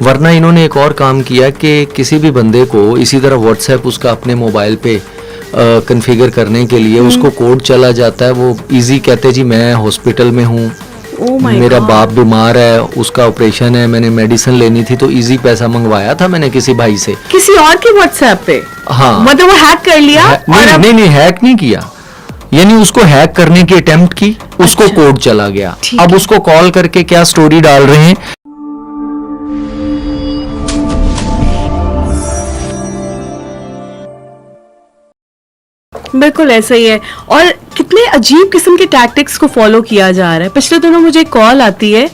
वरना इन्होंने एक और काम किया कि किसी भी बंदे को इसी तरह व्हाट्सएप उसका अपने मोबाइल पे कॉन्फ़िगर करने के लिए उसको कोड चला जाता है। वो इजी कहते जी मैं हॉस्पिटल में हूँ, मेरा बाप बीमार है, उसका ऑपरेशन है, मैंने मेडिसिन लेनी थी, तो इजी पैसा मंगवाया था मैंने किसी भाई से, किसी और के व्हाट्सएप पे। हाँ, मतलब वो हैक कर लिया। नहीं हैक नहीं किया, यानी उसको हैक करने की अटेम्प्ट की, उसको कोड चला गया। अब उसको कॉल करके क्या स्टोरी डाल रहे हैं। बिल्कुल ऐसा ही है। और कितने अजीब किस्म के टैक्टिक्स को फॉलो किया जा रहा है। पिछले दिनों मुझे एक कॉल आती है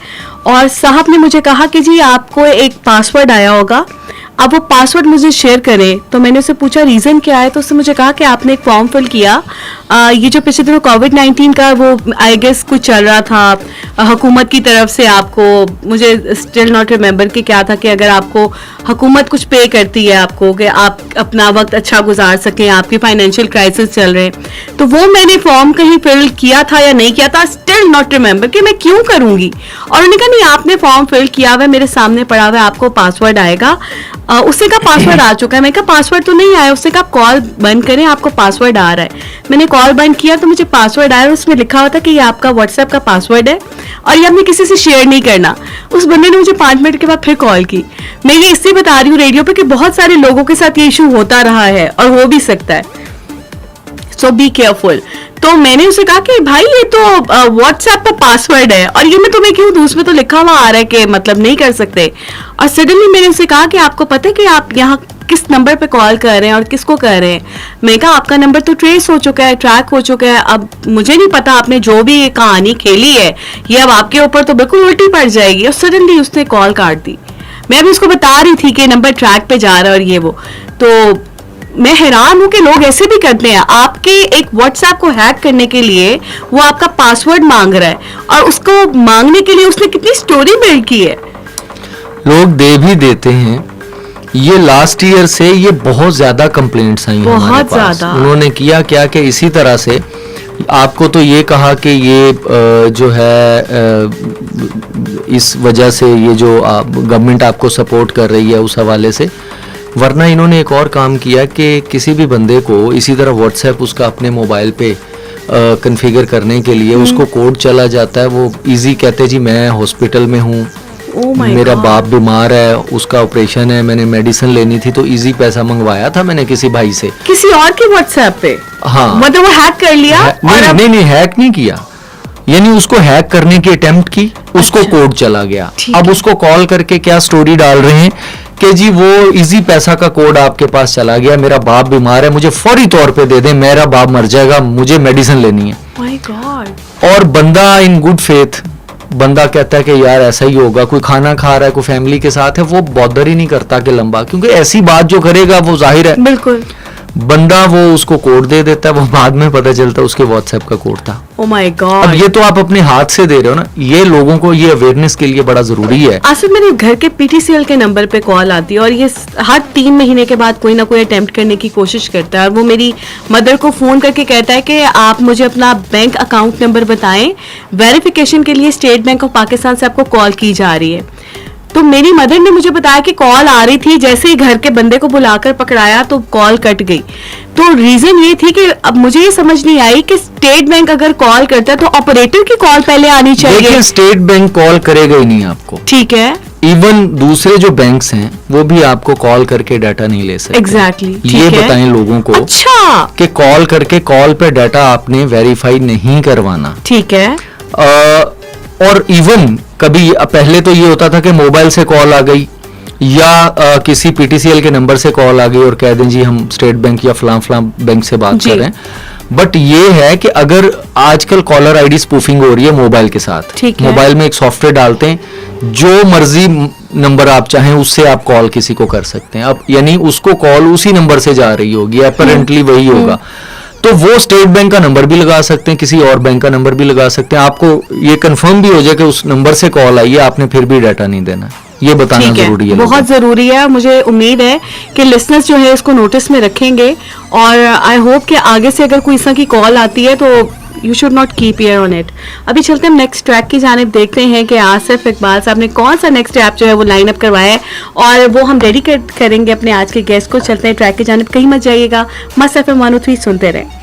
और साहब ने मुझे कहा कि जी आपको एक पासवर्ड आया होगा, अब वो पासवर्ड मुझे शेयर करें। तो मैंने उससे पूछा रीज़न क्या है, तो उसने मुझे कहा कि आपने एक फॉर्म फिल किया, ये जो पिछले दिनों कोविड-19 का वो आई गेस कुछ चल रहा था हुकूमत की तरफ से, आपको मुझे स्टिल नॉट रिमेंबर कि क्या था कि अगर आपको हुकूमत कुछ पे करती है आपको कि आप अपना वक्त अच्छा गुजार सकें, आपके फाइनेंशियल क्राइसिस चल रहे हैं, तो वो मैंने फॉर्म कहीं फिल किया था या नहीं किया था, स्टिल नॉट रिमेंबर कि मैं क्यों करूँगी। और उन्होंने कहा नहीं आपने फॉर्म फिल किया हुआ है, मेरे सामने पड़ा हुआ है, आपको पासवर्ड आएगा। उससे का पासवर्ड आ चुका है। मैं कहा पासवर्ड तो नहीं आया। उससे कहा कॉल बंद करें, आपको पासवर्ड आ रहा है। मैंने कॉल बंद किया तो मुझे पासवर्ड आया और उसमें लिखा हुआ था कि ये आपका व्हाट्सएप का पासवर्ड है और ये आपने किसी से शेयर नहीं करना। उस बंदे ने मुझे 5 मिनट के बाद फिर कॉल की। मैं ये इसलिए बता रही हूँ रेडियो पे कि बहुत सारे लोगों के साथ ये इशू होता रहा है और हो भी सकता है, सो बी केयरफुल। तो मैंने उसे कहा कि भाई ये तो व्हाट्सएप का पासवर्ड है और ये मैं तुम्हें क्यों दूँ, उसमें तो लिखा हुआ आ रहा है कि मतलब नहीं कर सकते। और सडनली मैंने उसे कहा कि आपको पता है कि आप यहाँ किस नंबर पे कॉल कर रहे हैं और किसको कर रहे हैं। मैं कहा आपका नंबर तो ट्रेस हो चुका है, ट्रैक हो चुका है, अब मुझे नहीं पता आपने जो भी कहानी खेली है ये अब आपके ऊपर तो बिल्कुल उल्टी पड़ जाएगी। और सडनली उसने कॉल काट दी। मैं अभी उसको बता रही थी कि नंबर ट्रैक पे जा रहा है और ये वो, तो मैं हैरान हूं कि लोग ऐसे भी करते हैं। आपके एक व्हाट्सएप को हैक करने के लिए वो आपका पासवर्ड मांग रहा है और उसको मांगने के लिए उसने कितनी स्टोरी बिल्ड की है। लोग दे भी देते हैं। ये लास्ट ईयर से ये बहुत ज्यादा कंप्लेंट्स आई हैं हमारे पास। बहुत ज्यादा। उन्होंने किया क्या कि इसी तरह से आपको तो ये कहा कि ये जो है इस वजह से ये जो गवर्नमेंट आपको सपोर्ट कर रही है उस हवाले से, वरना इन्होंने एक और काम किया कि किसी भी बंदे को इसी तरह व्हाट्सएप उसका अपने मोबाइल पे कॉन्फ़िगर करने के लिए उसको कोड चला जाता है। वो इजी कहते जी मैं हॉस्पिटल में हूँ, मेरा बाप बीमार है, उसका ऑपरेशन है, मैंने मेडिसिन लेनी थी, तो इजी पैसा मंगवाया था मैंने किसी भाई से, किसी और के व्हाट्सएप पे। हाँ, मतलब वो हैक कर लिया। नहीं हैक नहीं किया, यानी उसको हैक करने की अटेम्प्ट की, उसको कोड चला गया। अब उसको कॉल करके क्या स्टोरी डाल रहे हैं कि जी वो इजी पैसा का कोड आपके पास चला गया, मेरा बाप बीमार है, मुझे फौरी तौर पे दे दें, मेरा बाप मर जाएगा, मुझे मेडिसिन लेनी है। My God. और बंदा इन गुड फेथ, बंदा कहता है कि यार ऐसा ही होगा, कोई खाना खा रहा है, कोई फैमिली के साथ है, वो बॉदर ही नहीं करता कि लंबा, क्योंकि ऐसी बात जो करेगा वो जाहिर है बिल्कुल बंदा वो उसको कोड दे देता है, वो बाद में पता चलता है उसके व्हाट्सएप का कोड था। Oh my God. अब ये तो आप अपने हाथ से दे रहे हो ना, ये लोगों को ये अवेयरनेस के लिए बड़ा जरूरी है। आसिफ मेरे घर के पीटीसीएल के नंबर पे कॉल आती है और ये हर 3 महीने के बाद कोई ना कोई अटेम्प्ट करने की कोशिश करता है और वो मेरी मदर को फोन करके कहता है कि आप मुझे अपना बैंक अकाउंट नंबर बताएं, वेरिफिकेशन के लिए स्टेट बैंक ऑफ पाकिस्तान से आपको कॉल की जा रही है। तो मेरी मदर ने मुझे बताया कि कॉल आ रही थी, जैसे ही घर के बंदे को बुलाकर पकड़ाया तो कॉल कट गई। तो रीजन ये थी कि अब मुझे ये समझ नहीं आई कि स्टेट बैंक अगर कॉल करता है तो ऑपरेटर की कॉल पहले आनी चाहिए। देखिए स्टेट बैंक कॉल करेगा ही नहीं आपको, ठीक है, इवन दूसरे जो बैंक्स हैं वो भी आपको कॉल करके डाटा नहीं ले सकते। एग्जैक्टली ये बताएं लोगों को अच्छा कि कॉल करके कॉल पे डाटा आपने वेरीफाई नहीं करवाना, ठीक है। और इवन कभी पहले तो ये होता था कि मोबाइल से कॉल आ गई या किसी पीटीसीएल के नंबर से कॉल आ गई और कह दें जी हम स्टेट बैंक या फलां बैंक से बात कर रहे हैं। बट ये है कि अगर आजकल कॉलर आईडी स्पूफिंग हो रही है मोबाइल के साथ, मोबाइल में एक सॉफ्टवेयर डालते हैं, जो मर्जी नंबर आप चाहें उससे आप कॉल किसी को कर सकते हैं। अब यानी उसको कॉल उसी नंबर से जा रही होगी, अपरेंटली वही होगा, तो वो स्टेट बैंक का नंबर भी लगा सकते हैं, किसी और बैंक का नंबर भी लगा सकते हैं। आपको ये कंफर्म भी हो जाए कि उस नंबर से कॉल आई है, आपने फिर भी डाटा नहीं देना, ये बताना जरूरी है, बहुत जरूरी है। मुझे उम्मीद है कि लिसनर्स जो है इसको नोटिस में रखेंगे और आई होप कि आगे से अगर कोई इस तरह की कॉल आती है तो you should not keep year on it. अभी चलते हैं नेक्स्ट ट्रैक की जानिब, देखते हैं कि आसिफ इकबाल साहब ने कौन सा नेक्स्ट ऐप जो है वो लाइन अप करवाया है और वो हम डेडिकेट करेंगे अपने आज के गेस्ट को। चलते हैं ट्रैक की जानिब, कहीं मत जाइएगा, मस्त FM 103 सुनते रहें।